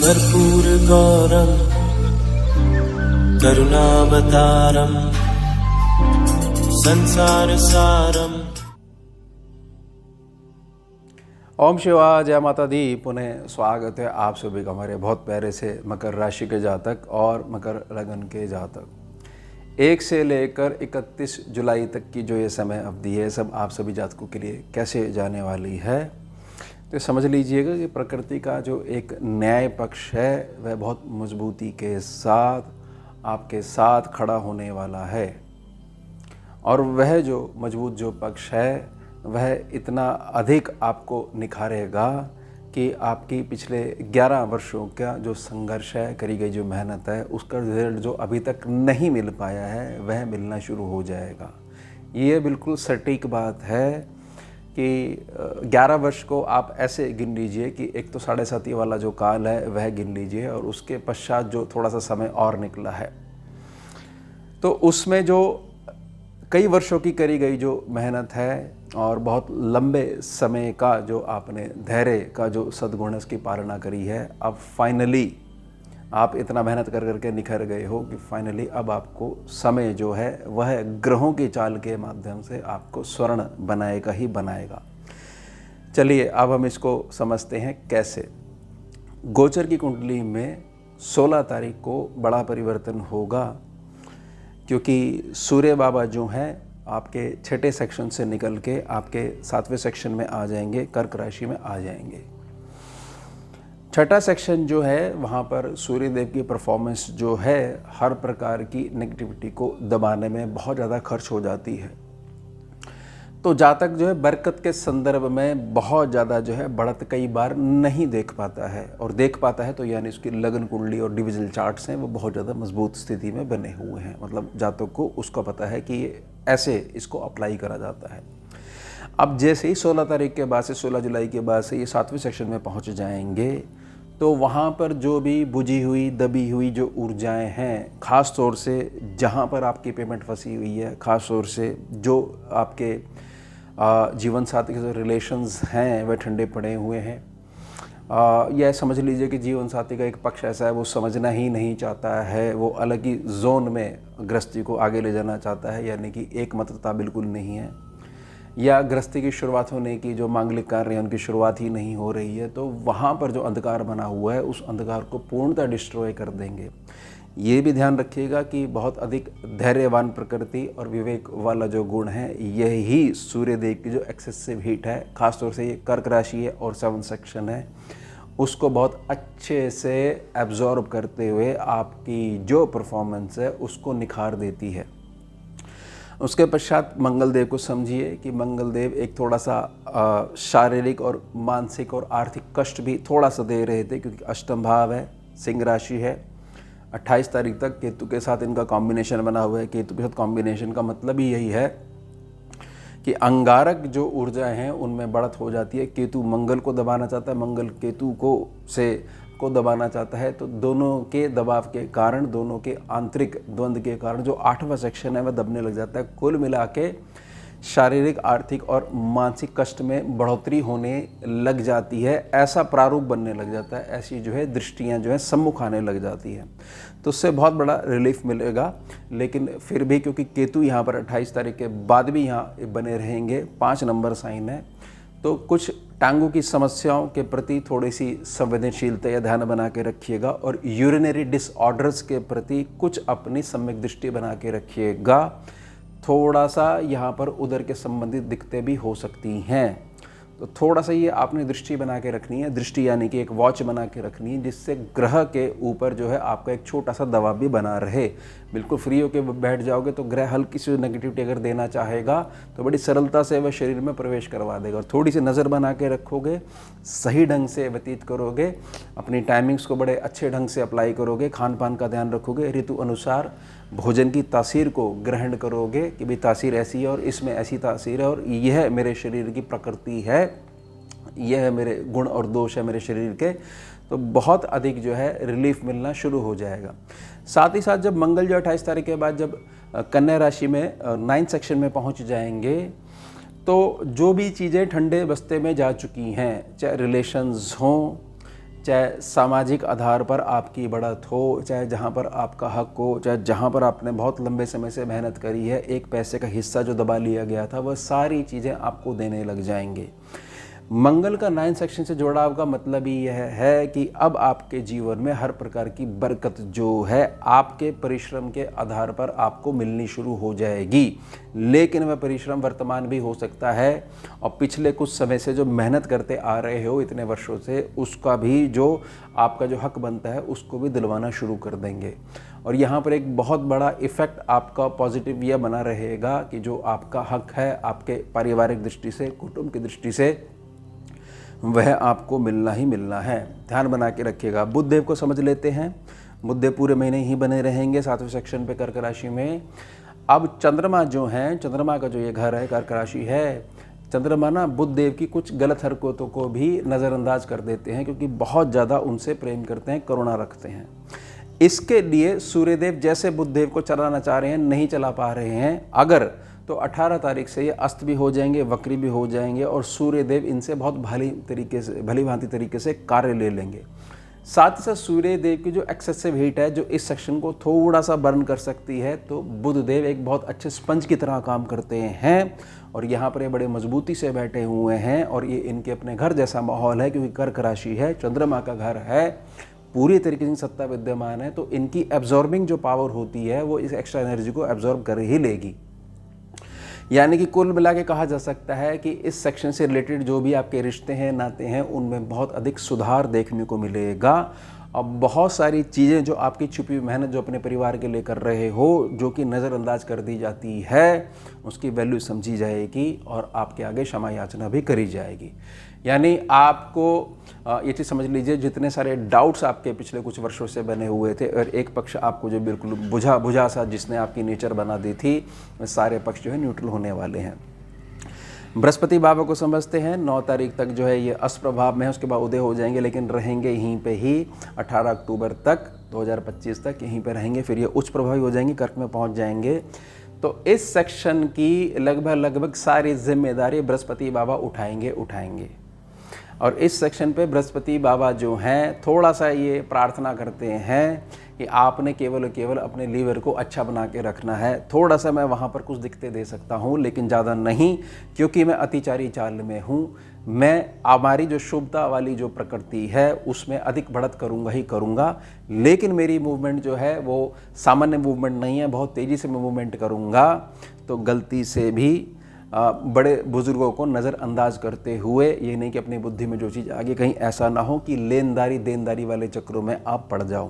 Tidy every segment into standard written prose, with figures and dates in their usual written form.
कर्पूरगौरं करुणावतारं संसारसारं। ओम शिवाय, जय माता दी। पुनः स्वागत है आप सभी का हमारे बहुत प्यारे से मकर राशि के जातक और मकर लगन के जातक 1 से लेकर 31 जुलाई तक की जो ये समय अवधि है, सब आप सभी जातकों के लिए कैसे जाने वाली है। तो समझ लीजिएगा कि प्रकृति का जो एक न्याय पक्ष है वह बहुत मजबूती के साथ आपके साथ खड़ा होने वाला है, और वह जो मजबूत जो पक्ष है वह इतना अधिक आपको निखारेगा कि आपकी पिछले 11 वर्षों का जो संघर्ष है, करी गई जो मेहनत है, उसका रिजल्ट जो अभी तक नहीं मिल पाया है वह मिलना शुरू हो जाएगा। ये बिल्कुल सटीक बात है कि 11 वर्ष को आप ऐसे गिन लीजिए कि एक तो 7.5 वाला जो काल है वह गिन लीजिए, और उसके पश्चात जो थोड़ा सा समय और निकला है, तो उसमें जो कई वर्षों की करी गई जो मेहनत है और बहुत लंबे समय का जो आपने धैर्य का जो सद्गुण है उसकी पालना करी है, अब फाइनली आप इतना मेहनत कर करके निखर गए हो कि फाइनली अब आपको समय जो है वह ग्रहों की चाल के माध्यम से आपको स्वर्ण बनाएगा ही बनाएगा। चलिए अब हम इसको समझते हैं कैसे। गोचर की कुंडली में 16 तारीख को बड़ा परिवर्तन होगा, क्योंकि सूर्य बाबा जो हैं आपके 6ठे सेक्शन से निकल के आपके 7वें सेक्शन में आ जाएंगे, कर्क राशि में आ जाएंगे। 6ठा सेक्शन जो है वहाँ पर सूर्य देव की परफॉर्मेंस जो है हर प्रकार की नेगेटिविटी को दबाने में बहुत ज़्यादा खर्च हो जाती है। तो जातक जो है बरकत के संदर्भ में बहुत ज़्यादा जो है बढ़त कई बार नहीं देख पाता है, और देख पाता है तो यानी उसकी लगन कुंडली और डिविजनल चार्ट्स हैं वो बहुत ज़्यादा मजबूत स्थिति में बने हुए हैं, मतलब जातक को उसका पता है कि ये ऐसे इसको अप्लाई करा जाता है। अब जैसे ही 16 तारीख के बाद से 16 जुलाई के बाद से ये 7वें सेक्शन में पहुंच जाएंगे, तो वहाँ पर जो भी बुझी हुई दबी हुई जो ऊर्जाएं हैं, ख़ास तौर से जहाँ पर आपकी पेमेंट फंसी हुई है, ख़ास तौर से जो आपके जीवन साथी के जो रिलेशंस हैं वह ठंडे पड़े हुए हैं। यह समझ लीजिए कि जीवन साथी का एक पक्ष ऐसा है वो समझना ही नहीं चाहता है, वो अलग ही जोन में गृहस्थी को आगे ले जाना चाहता है, यानी कि एक मतता बिल्कुल नहीं है, या गृहस्थी की शुरुआत होने की जो मांगलिक कार्य हैं उनकी शुरुआत ही नहीं हो रही है, तो वहाँ पर जो अंधकार बना हुआ है उस अंधकार को पूर्णतः डिस्ट्रॉय कर देंगे। ये भी ध्यान रखिएगा कि बहुत अधिक धैर्यवान प्रकृति और विवेक वाला जो गुण है यही सूर्यदेव की जो एक्सेसिव हीट है, खासतौर से ये कर्क राशि है और 7 सेक्शन है, उसको बहुत अच्छे से एब्जॉर्ब करते हुए आपकी जो परफॉर्मेंस है उसको निखार देती है। उसके पश्चात मंगल देव को समझिए कि मंगल देव एक थोड़ा सा शारीरिक और मानसिक और आर्थिक कष्ट भी थोड़ा सा दे रहे थे, क्योंकि अष्टम भाव है, सिंह राशि है। 28 तारीख तक केतु के साथ इनका कॉम्बिनेशन बना हुआ है। केतु के साथ कॉम्बिनेशन का मतलब ही यही है कि अंगारक जो ऊर्जाएं हैं उनमें बढ़त हो जाती है। केतु मंगल को दबाना चाहता है, मंगल केतु को दबाना चाहता है, तो दोनों के दबाव के कारण, दोनों के आंतरिक द्वंद्व के कारण जो 8वां सेक्शन है वह दबने लग जाता है। कुल मिला के शारीरिक, आर्थिक और मानसिक कष्ट में बढ़ोतरी होने लग जाती है, ऐसा प्रारूप बनने लग जाता है, ऐसी जो है दृष्टियां जो है सम्मुख आने लग जाती हैं, तो उससे बहुत बड़ा रिलीफ मिलेगा। लेकिन फिर भी क्योंकि केतु यहाँ पर 28 तारीख के बाद भी यहाँ बने रहेंगे, 5 नंबर साइन है, तो कुछ टांगों की समस्याओं के प्रति थोड़ी सी संवेदनशीलता या ध्यान बना के रखिएगा, और यूरिनरी डिसऑर्डर्स के प्रति कुछ अपनी सम्यक दृष्टि बना के रखिएगा। थोड़ा सा यहाँ पर उदर के संबंधित दिक्कतें भी हो सकती हैं, तो थोड़ा सा ये आपने दृष्टि बना के रखनी है। दृष्टि यानी कि एक वॉच बना के रखनी है, जिससे ग्रह के ऊपर जो है आपका एक छोटा सा दबाव भी बना रहे। बिल्कुल फ्री होकर बैठ जाओगे तो ग्रह हल्की सी नेगेटिविटी अगर देना चाहेगा तो बड़ी सरलता से वह शरीर में प्रवेश करवा देगा। और थोड़ी सी नज़र बना के रखोगे, सही ढंग से व्यतीत करोगे, अपनी टाइमिंग्स को बड़े अच्छे ढंग से अप्लाई करोगे, खान पान का ध्यान रखोगे, ऋतु अनुसार भोजन की तासीर को ग्रहण करोगे कि भी तासीर ऐसी है और इसमें ऐसी तासीर है, और यह मेरे शरीर की प्रकृति है, यह मेरे गुण और दोष है मेरे शरीर के, तो बहुत अधिक जो है रिलीफ मिलना शुरू हो जाएगा। साथ ही साथ जब मंगल जो 28 तारीख के बाद जब कन्या राशि में 9th सेक्शन में पहुंच जाएंगे, तो जो भी चीज़ें ठंडे बस्ते में जा चुकी हैं, चाहे रिलेशंस हों चाहे सामाजिक आधार पर आपकी बढ़त हो, चाहे जहाँ पर आपका हक हो, चाहे जहाँ पर आपने बहुत लंबे समय से मेहनत करी है, एक पैसे का हिस्सा जो दबा लिया गया था, वह सारी चीज़ें आपको देने लग जाएंगे। मंगल का 9 सेक्शन से जुड़ाव का मतलब ही यह है कि अब आपके जीवन में हर प्रकार की बरकत जो है आपके परिश्रम के आधार पर आपको मिलनी शुरू हो जाएगी। लेकिन वह परिश्रम वर्तमान भी हो सकता है और पिछले कुछ समय से जो मेहनत करते आ रहे हो इतने वर्षों से, उसका भी जो आपका जो हक बनता है उसको भी दिलवाना शुरू कर देंगे। और यहाँ पर एक बहुत बड़ा इफ़ेक्ट आपका पॉजिटिव यह बना रहेगा कि जो आपका हक है आपके पारिवारिक दृष्टि से, कुटुंब की दृष्टि से, वह आपको मिलना ही मिलना है। ध्यान बना के रखिएगा। बुध देव को समझ लेते हैं। बुध देव पूरे महीने ही बने रहेंगे 7वें सेक्शन पे कर्क राशि में। अब चंद्रमा जो हैं, चंद्रमा का जो ये घर है कर्क राशि है, चंद्रमा ना बुध देव की कुछ गलत हरकतों को भी नज़रअंदाज कर देते हैं क्योंकि बहुत ज़्यादा उनसे प्रेम करते हैं, करुणा रखते हैं। इसके लिए सूर्यदेव जैसे बुध देव को चलाना चाह रहे हैं, नहीं चला पा रहे हैं अगर, तो 18 तारीख से ये अस्त भी हो जाएंगे, वक्री भी हो जाएंगे और सूर्यदेव इनसे बहुत भली भांति तरीके से कार्य ले लेंगे। साथ ही साथ सूर्यदेव की जो एक्सेसिव हीट है जो इस सेक्शन को थोड़ा सा बर्न कर सकती है, तो बुध देव एक बहुत अच्छे स्पंज की तरह काम करते हैं और यहाँ पर ये बड़े मजबूती से बैठे हुए हैं और ये इनके अपने घर जैसा माहौल है क्योंकि कर्क राशि है, चंद्रमा का घर है, पूरी तरीके से सत्ता विद्यमान है, तो इनकी एब्जॉर्बिंग जो पावर होती है वो इस एक्स्ट्रा एनर्जी को एब्जॉर्ब कर ही लेगी। यानी कि कुल मिला के कहा जा सकता है कि इस सेक्शन से रिलेटेड जो भी आपके रिश्ते हैं, नाते हैं, उनमें बहुत अधिक सुधार देखने को मिलेगा। अब बहुत सारी चीज़ें जो आपकी छुपी हुई मेहनत जो अपने परिवार के लिए कर रहे हो, जो कि नज़रअंदाज कर दी जाती है, उसकी वैल्यू समझी जाएगी और आपके आगे क्षमा याचना भी करी जाएगी। यानी आपको ये चीज़ समझ लीजिए, जितने सारे डाउट्स आपके पिछले कुछ वर्षों से बने हुए थे और एक पक्ष आपको जो बिल्कुल बुझा सा जिसने आपकी नेचर बना दी थी, सारे पक्ष जो है न्यूट्रल होने वाले हैं। बृहस्पति बाबा को समझते हैं। 9 तारीख तक जो है ये अष्टप्रभाव में है, उसके बाद उदय हो जाएंगे, लेकिन रहेंगे यहीं पे ही 18 अक्टूबर तक 2025 तक यहीं पे रहेंगे। फिर ये उच्च प्रभावी हो जाएंगे, कर्क में पहुंच जाएंगे। तो इस सेक्शन की लगभग सारी जिम्मेदारी बृहस्पति बाबा उठाएंगे। और इस सेक्शन पे बृहस्पति बाबा जो हैं थोड़ा सा ये प्रार्थना करते हैं कि आपने केवल अपने लीवर को अच्छा बना के रखना है। थोड़ा सा मैं वहाँ पर कुछ दिक्कतें दे सकता हूँ, लेकिन ज़्यादा नहीं, क्योंकि मैं अतिचारी चाल में हूँ। मैं हमारी जो शुभता वाली जो प्रकृति है उसमें अधिक बढ़त करूँगा, लेकिन मेरी मूवमेंट जो है वो सामान्य मूवमेंट नहीं है, बहुत तेज़ी से मैं मूवमेंट करूँगा। तो गलती से भी बड़े बुजुर्गों को नज़रअंदाज करते हुए, ये नहीं कि अपनी बुद्धि में जो चीज़ आगे कहीं ऐसा ना हो कि लेनदारी देनदारी वाले चक्रों में आप पड़ जाओ।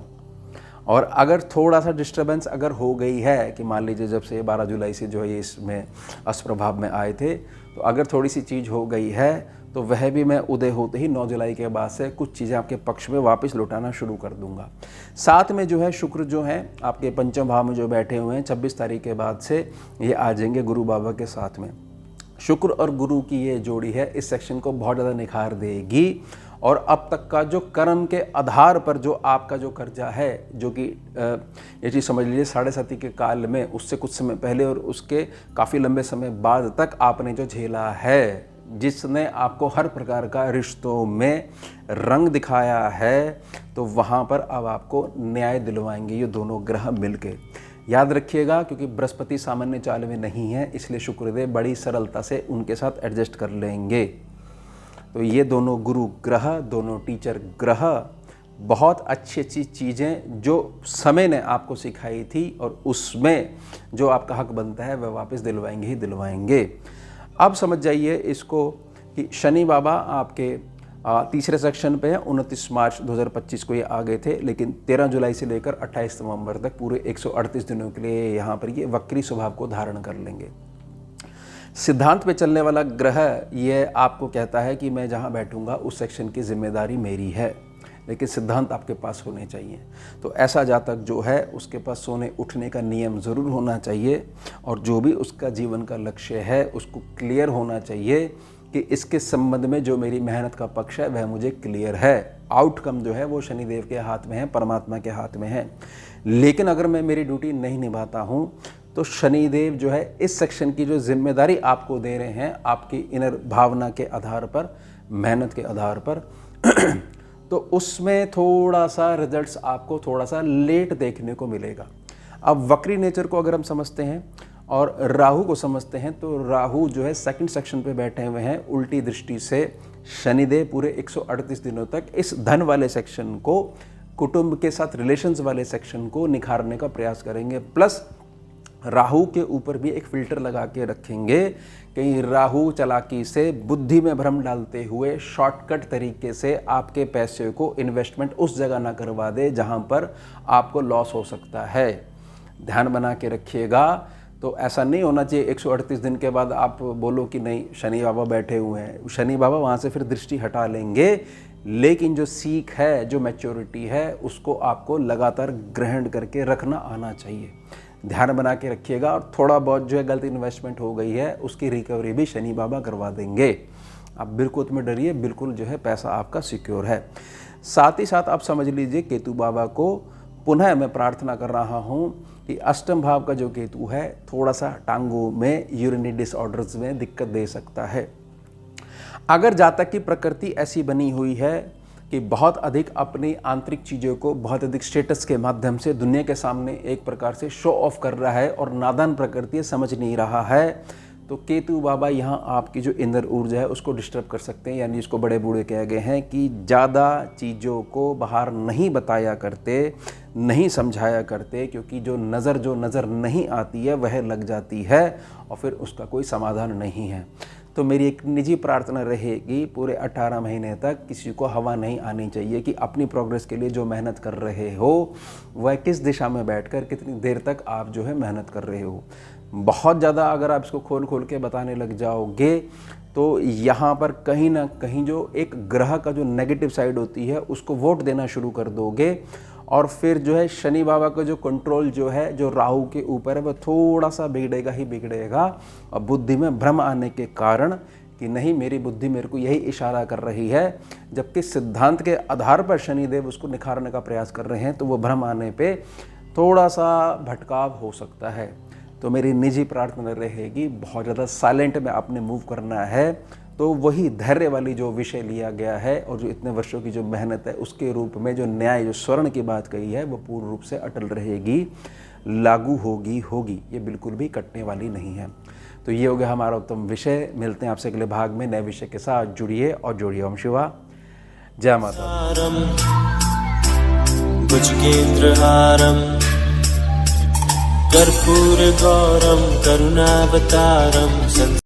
और अगर थोड़ा सा डिस्टर्बेंस अगर हो गई है कि मान लीजिए जब से 12 जुलाई से जो है ये इसमें अष्टप्रभाव में आए थे, तो अगर थोड़ी सी चीज़ हो गई है तो वह भी मैं उदय होते ही 9 जुलाई के बाद से कुछ चीज़ें आपके पक्ष में वापस लौटाना शुरू कर दूंगा। साथ में जो है शुक्र जो है आपके पंचम भाव में जो बैठे हुए हैं, 26 तारीख के बाद से ये आ जाएंगे गुरु बाबा के साथ में। शुक्र और गुरु की ये जोड़ी है, इस सेक्शन को बहुत ज़्यादा निखार देगी। और अब तक का जो कर्म के आधार पर जो आपका जो कर्जा है, जो कि ये चीज़ समझ लीजिए 7.5 के काल में, उससे कुछ समय पहले और उसके काफ़ी लंबे समय बाद तक आपने जो झेला है, जिसने आपको हर प्रकार का रिश्तों में रंग दिखाया है, तो वहाँ पर अब आपको न्याय दिलवाएंगे ये दोनों ग्रह मिलके। याद रखिएगा, क्योंकि बृहस्पति सामान्य चाल में नहीं है, इसलिए शुक्रदेव बड़ी सरलता से उनके साथ एडजस्ट कर लेंगे। तो ये दोनों गुरु ग्रह, दोनों टीचर ग्रह बहुत अच्छी चीज़ें जो समय ने आपको सिखाई थी और उसमें जो आपका हक बनता है वह वापस दिलवाएंगे ही दिलवाएंगे। अब समझ जाइए इसको कि शनि बाबा आपके तीसरे सेक्शन पे है। 29 मार्च 2025 को ये आ गए थे, लेकिन 13 जुलाई से लेकर 28 नवंबर तक पूरे 138 दिनों के लिए यहाँ पर ये वक्री स्वभाव को धारण कर लेंगे। सिद्धांत पे चलने वाला ग्रह ये आपको कहता है कि मैं जहाँ बैठूंगा उस सेक्शन की जिम्मेदारी मेरी है, लेकिन सिद्धांत आपके पास होने चाहिए। तो ऐसा जातक जो है उसके पास सोने उठने का नियम ज़रूर होना चाहिए और जो भी उसका जीवन का लक्ष्य है उसको क्लियर होना चाहिए कि इसके संबंध में जो मेरी मेहनत का पक्ष है वह मुझे क्लियर है। आउटकम जो है वो शनिदेव के हाथ में है, परमात्मा के हाथ में है। लेकिन अगर मैं मेरी ड्यूटी नहीं निभाता हूँ तो शनिदेव जो है इस सेक्शन की जो जिम्मेदारी आपको दे रहे हैं, आपकी इनर भावना के आधार पर, मेहनत के आधार पर, तो उसमें थोड़ा सा रिजल्ट्स आपको थोड़ा सा लेट देखने को मिलेगा। अब वक्री नेचर को अगर हम समझते हैं और राहु को समझते हैं, तो राहु जो है सेकंड सेक्शन पे बैठे हुए हैं उल्टी दृष्टि से। शनिदेव पूरे 138 दिनों तक इस धन वाले सेक्शन को, कुटुंब के साथ रिलेशंस वाले सेक्शन को निखारने का प्रयास करेंगे। प्लस राहु के ऊपर भी एक फिल्टर लगा के रखेंगे, कहीं राहु चालाकी से बुद्धि में भ्रम डालते हुए शॉर्टकट तरीके से आपके पैसे को इन्वेस्टमेंट उस जगह ना करवा दे जहां पर आपको लॉस हो सकता है। ध्यान बना के रखिएगा। तो ऐसा नहीं होना चाहिए 138 दिन के बाद आप बोलो कि नहीं शनि बाबा बैठे हुए हैं। शनि बाबा वहाँ से फिर दृष्टि हटा लेंगे, लेकिन जो सीख है, जो मैच्योरिटी है, उसको आपको लगातार ग्रहण करके रखना आना चाहिए। ध्यान बना के रखिएगा। और थोड़ा बहुत जो है गलत इन्वेस्टमेंट हो गई है उसकी रिकवरी भी शनि बाबा करवा देंगे। आप बिल्कुल मत डरिए, बिल्कुल जो है पैसा आपका सिक्योर है। साथ ही साथ आप समझ लीजिए केतु बाबा को पुनः मैं प्रार्थना कर रहा हूँ कि अष्टम भाव का जो केतु है थोड़ा सा टांगों में, यूरिनरी डिसऑर्डर्स में दिक्कत दे सकता है। अगर जातक की प्रकृति ऐसी बनी हुई है कि बहुत अधिक अपनी आंतरिक चीज़ों को बहुत अधिक स्टेटस के माध्यम से दुनिया के सामने एक प्रकार से शो ऑफ कर रहा है और नादान प्रकृति समझ नहीं रहा है, तो केतु बाबा यहाँ आपकी जो इनर ऊर्जा है उसको डिस्टर्ब कर सकते हैं। यानी इसको बड़े बूढ़े कह गए हैं कि ज़्यादा चीज़ों को बाहर नहीं बताया करते, नहीं समझाया करते, क्योंकि जो नज़र नहीं आती है वह लग जाती है और फिर उसका कोई समाधान नहीं है। तो मेरी एक निजी प्रार्थना रहेगी पूरे 18 महीने तक किसी को हवा नहीं आनी चाहिए कि अपनी प्रोग्रेस के लिए जो मेहनत कर रहे हो वह किस दिशा में बैठकर कितनी देर तक आप जो है मेहनत कर रहे हो। बहुत ज़्यादा अगर आप इसको खोल के बताने लग जाओगे तो यहाँ पर कहीं ना कहीं जो एक ग्रह का जो नेगेटिव साइड होती है उसको वोट देना शुरू कर दोगे और फिर जो है शनि बाबा का जो कंट्रोल जो है जो राहु के ऊपर है वह थोड़ा सा बिगड़ेगा ही बिगड़ेगा। और बुद्धि में भ्रम आने के कारण कि नहीं मेरी बुद्धि मेरे को यही इशारा कर रही है, जबकि सिद्धांत के आधार पर शनिदेव उसको निखारने का प्रयास कर रहे हैं, तो वो भ्रम आने पे थोड़ा सा भटकाव हो सकता है। तो मेरी निजी प्रार्थना रहेगी बहुत ज़्यादा साइलेंट में आपने मूव करना है, तो वही धैर्य वाली जो विषय लिया गया है और जो इतने वर्षों की जो मेहनत है उसके रूप में जो न्याय, जो स्वर्ण की बात कही है वो पूर्ण रूप से अटल रहेगी, लागू होगी, ये बिल्कुल भी कटने वाली नहीं है। तो ये हो गया हमारा उत्तम विषय। मिलते हैं आपसे अगले भाग में नए विषय के साथ। जुड़िए और जोड़िए। ओम शिवा, जय माता। भुजगेन्द्रहारम् कर्पूरगौरं करुणावतारं